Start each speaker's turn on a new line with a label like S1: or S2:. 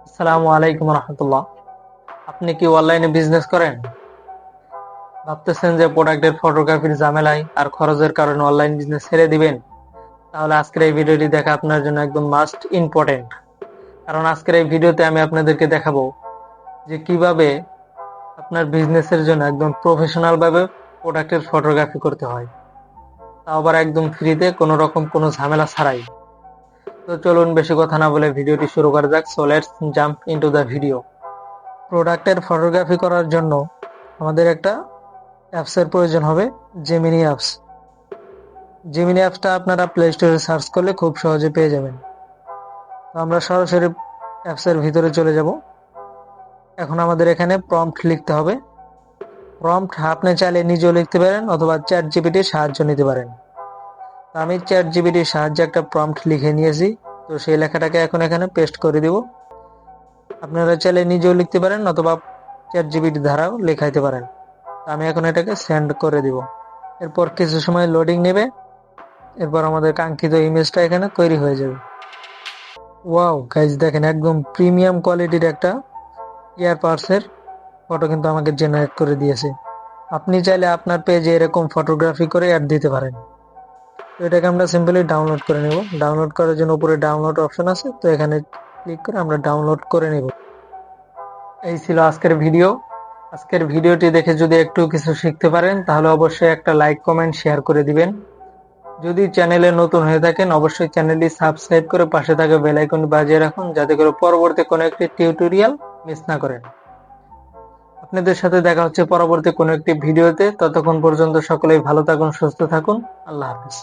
S1: আসসালামু আলাইকুম রহমতুল্লাহ। আপনি কি অনলাইনে বিজনেস করেন? ভাবতেছেন যে প্রোডাক্টের ফটোগ্রাফির ঝামেলায় আর খরচের কারণে অনলাইন বিজনেস ছেড়ে দিবেন? তাহলে আজকের এই ভিডিওটি দেখা আপনার জন্য একদম মাস্ট ইম্পর্টেন্ট। কারণ আজকের এই ভিডিওতে আমি আপনাদেরকে দেখাবো যে কিভাবে আপনার বিজনেসের জন্য একদম প্রফেশনাল ভাবে প্রোডাক্টের ফটোগ্রাফি করতে হয়, তাও আবার একদম ফ্রিতে, কোনো রকম কোনো ঝামেলা ছাড়াই। তো চলুন বেশি কথা না বলে ভিডিওটি শুরু করা যাক। So let's jump into the video. প্রোডাক্টের ফটোগ্রাফি করার জন্য আমাদের একটা অ্যাপসের প্রয়োজন হবে, জেমিনি অ্যাপস। জেমিনি অ্যাপসটা আপনারা প্লে স্টোরে সার্চ করলে খুব সহজে পেয়ে যাবেন। তো আমরা সরাসরি অ্যাপসের ভিতরে চলে যাব। এখন আমাদের এখানে প্রম্পট লিখতে হবে। প্রম্পট আপনি চাইলে নিজেও লিখতে পারেন অথবা চ্যাট জিপিটির সাহায্য নিতে পারেন। তো আমি চ্যাট জিপিটির সাহায্যে একটা প্রম্পট লিখে নিয়েছি। তো সেই লেখাটাকে এখন এখানে পেস্ট করে দিব। আপনারা চাইলে নিজেও লিখতে পারেন অথবা চ্যাট জিপিটি দ্বারাও লেখাইতে পারেন। আমি এখন এটাকে সেন্ড করে দিব। এরপর কিছু সময় লোডিং নেবে। এরপর আমাদের কাঙ্ক্ষিত ইমেজটা এখানে তৈরি হয়ে যাবে। ওয়াও গাইজ, দেখেন একদম প্রিমিয়াম কোয়ালিটির একটা ইয়ারপাডসের ফটো কিন্তু আমাকে জেনারেট করে দিয়েছে। আপনি চাইলে আপনার পেজে এরকম ফটোগ্রাফি করে অ্যাড দিতে পারেন। তো এটাকে আমরা সিম্পলি ডাউনলোড করে নেব। ডাউনলোড করার জন্য উপরে ডাউনলোড অপশন আছে, তো এখানে ক্লিক করে আমরা ডাউনলোড করে নেব। এই ছিল আজকের ভিডিও। আজকের ভিডিওটি দেখে যদি একটু কিছু শিখতে পারেন তাহলে অবশ্যই একটা লাইক, কমেন্ট, শেয়ার করে দিবেন। যদি চ্যানেলে নতুন হয়ে থাকেন অবশ্যই চ্যানেলটি সাবস্ক্রাইব করে পাশে থাকা বেল আইকনটি বাজিয়ে রাখুন, যাতে করে পরবর্তী কোনো একটি টিউটোরিয়াল মিস না করেন। আপনাদের সাথে দেখা হচ্ছে পরবর্তী কোনো একটি ভিডিওতে। ততক্ষণ পর্যন্ত সকলেই ভালো থাকুন, সুস্থ থাকুন। আল্লাহ হাফেজ।